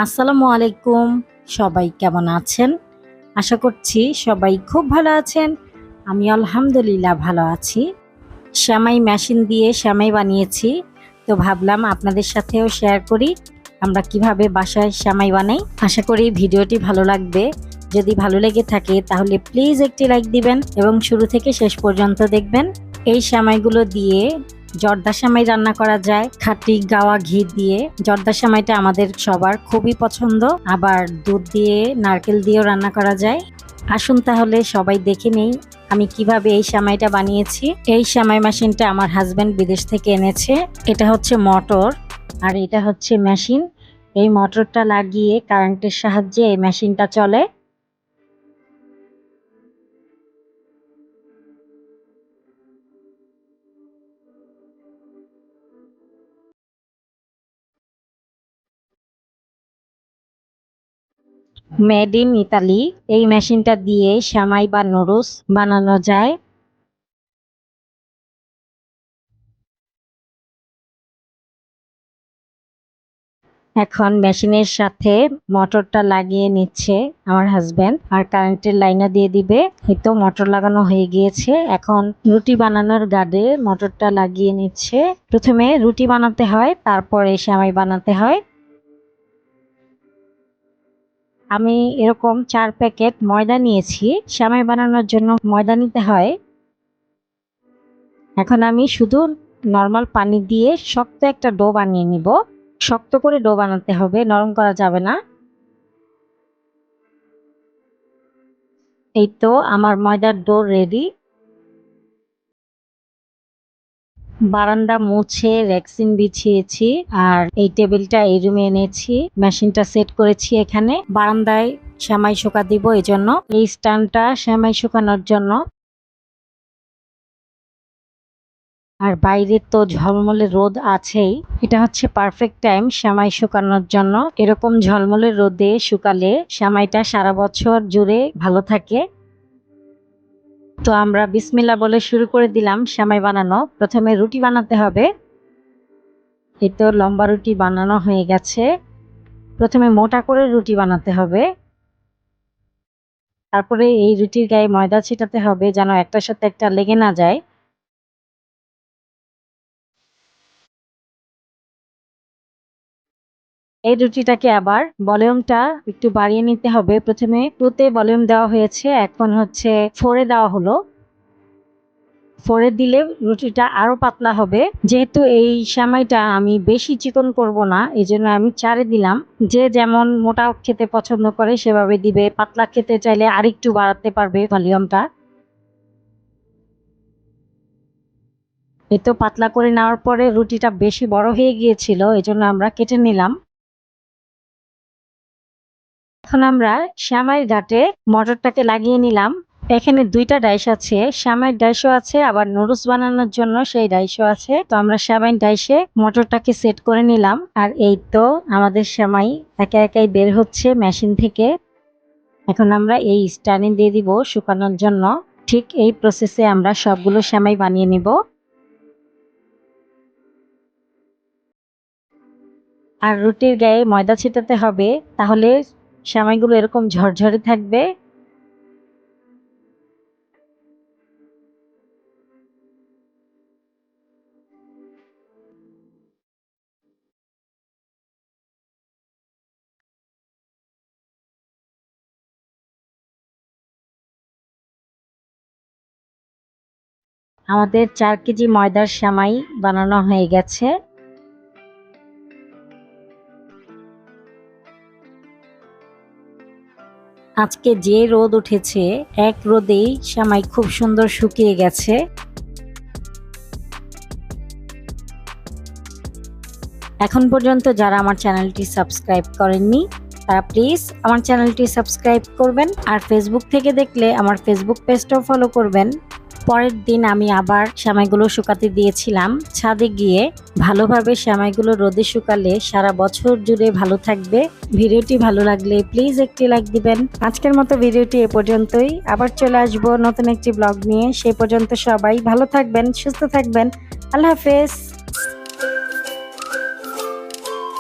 আসসালামু আলাইকুম। সবাই কেমন আছেন? আশা করছি সবাই খুব ভালো আছেন। আমি আলহামদুলিল্লাহ ভালো আছি। সেমাই মেশিন দিয়ে সেমাই বানিয়েছি। তো ভাবলাম আপনাদের সাথেও শেয়ার করি আমরা কিভাবে বাসায় সেমাই বানাই। আশা করি ভিডিওটি ভালো লাগবে। যদি ভালো লেগে থাকে তাহলে প্লিজ একটি লাইক দিবেন এবং শুরু থেকে শেষ পর্যন্ত দেখবেন। এই সেমাইগুলো দিয়ে জর্দা সেমাই রান্না করা যায় খাঁটি গাওয়া ঘি দিয়ে। জর্দা সেমাইটা আমাদের সবার খুবই পছন্দ, আবার দুধ দিয়ে নারকেল দিয়েও রান্না করা যায়। আসুন তাহলে সবাই দেখে নেই আমি কিভাবে এই সেমাইটা বানিয়েছি। এই সেমাই মেশিনটা আমার হাজবেন্ড বিদেশ থেকে এনেছে। এটা হচ্ছে মোটর আর এটা হচ্ছে মেশিন। এই মোটরটা লাগিয়ে কারেন্টের সাহায্যে এই মেশিনটা চলে। Made in Italy. এই মেশিনটা দিয়ে সেমাই বা নুডলস বানানো যায়। এখন মেশিনের সাথে মোটরটা লাগিয়ে নিচ্ছে আমার হাজবেন্ড, আর কারেন্টের লাইনও দিয়ে দিবে। হয়তো মোটর লাগানো হয়ে গিয়েছে। এখন রুটি বানানোর গাদে মোটরটা লাগিয়ে নিচ্ছে। প্রথমে রুটি বানাতে হয়, তারপরে সেমাই বানাতে হয়। আমি এরকম 4 প্যাকেট ময়দা নিয়েছি। সেমাই বানানোর জন্য ময়দা নিতে হয়। এখন আমি শুধু নর্মাল পানি দিয়ে শক্ত একটা ডো বানিয়ে নিব। শক্ত করে ডো বানাতে হবে, নরম করা যাবে না। এই তো আমার ময়দার ডো রেডি। বারান্দা মুছে রেক্সিন বিছিয়েছি আর এই টেবিলটা এই রুমে এনেছি। মেশিনটা সেট করেছি এখানে। বারান্দায় সেমাই শুকা দিব, এই জন্য এই স্ট্যান্ডটা সেমাই শুকানোর জন্য। আর বাইরে তো ঝলমলে রোদ আছেই। এটা হচ্ছে পারফেক্ট টাইম সেমাই শুকানোর জন্য। এরকম ঝলমলে রোদে শুকালে সেমাইটা সারা বছর জুড়ে ভালো থাকে। তো আমরা বিসমিল্লাহ বলে শুরু করে দিলাম সেমাই বানানো। প্রথমে রুটি বানাতে হবে। এই তো লম্বা রুটি বানানো হয়ে গেছে। প্রথমে মোটা করে রুটি বানাতে হবে, তারপরে এই রুটির গায়ে ময়দা ছিটাতে হবে যেন একটার সাথে একটা লেগে না যায়। এই রুটিটাকে আবার ভলিউমটা একটু বাড়িয়ে নিতে হবে। প্রথমে 2 তে ভলিউম দেওয়া হয়েছে, এখন হচ্ছে 4 এ দেওয়া হলো। 4 এ দিলে রুটিটা আরো পাতলা হবে। যেহেতু এই সেমাইটা আমি বেশি চিকন করব না, এই জন্য আমি 4 এ দিলাম। যে যেমন মোটা খেতে পছন্দ করে সেভাবে দিবে, পাতলা খেতে চাইলে আরেকটু বাড়াতে পারবে ভলিউমটা। এই তো পাতলা করে নেওয়ার পরে রুটিটা বেশি বড় হয়ে গিয়েছিল, এই জন্য আমরা কেটে নিলাম। এখন আমরা সেমাইয়ের গাঁটে মটরটাকে লাগিয়ে নিলাম। এখানে 2টা ডাইশ আছে, সেমাইয়ের ডাইশও আছে, আবার নুডলস বানানোর জন্য সেই ডাইশও আছে। তো আমরা সেমাইয়ের ডাইশে মটরটাকে সেট করে নিলাম। আর এই তো আমাদের সেমাই একে একাই বের হচ্ছে মেশিন থেকে। এখন আমরা এই স্ট্যান্ডে দিয়ে দিব শুকানোর জন্য। ঠিক এই প্রসেসে আমরা সবগুলো সেমাই বানিয়ে নিব। আর রুটির গায়ে ময়দা ছিটাতে হবে, তাহলে সেমাইগুলো এরকম ঝরঝরে থাকবে। আমাদের 4 কেজি ময়দার সেমাই বানানো হয়ে গেছে। আজকে যে রোদ উঠেছে, এক রোদেই সেমাই খুব সুন্দর শুকিয়ে গেছে। এখন পর্যন্ত যারা আমার চ্যানেলটি সাবস্ক্রাইব করেননি তারা প্লিজ আমার চ্যানেলটি সাবস্ক্রাইব করবেন, আর ফেসবুক থেকে দেখলে আমার ফেসবুক পেজটাও ফলো করবেন। পরের দিন আমি আবার সেমাইগুলো শুকাতে দিয়েছিলাম ছাদে গিয়ে। ভালোভাবে সেমাইগুলো রোদে শুকালে সারা বছর জুড়ে ভালো থাকবে। ভিডিওটি ভালো লাগলে প্লিজ একটি লাইক দিবেন। আজকের মতো ভিডিওটি এ পর্যন্তই। আবার চলে আসবো নতুন একটি ব্লগ নিয়ে। সেই পর্যন্ত সবাই ভালো থাকবেন, সুস্থ থাকবেন। আল্লাহ হাফেজ।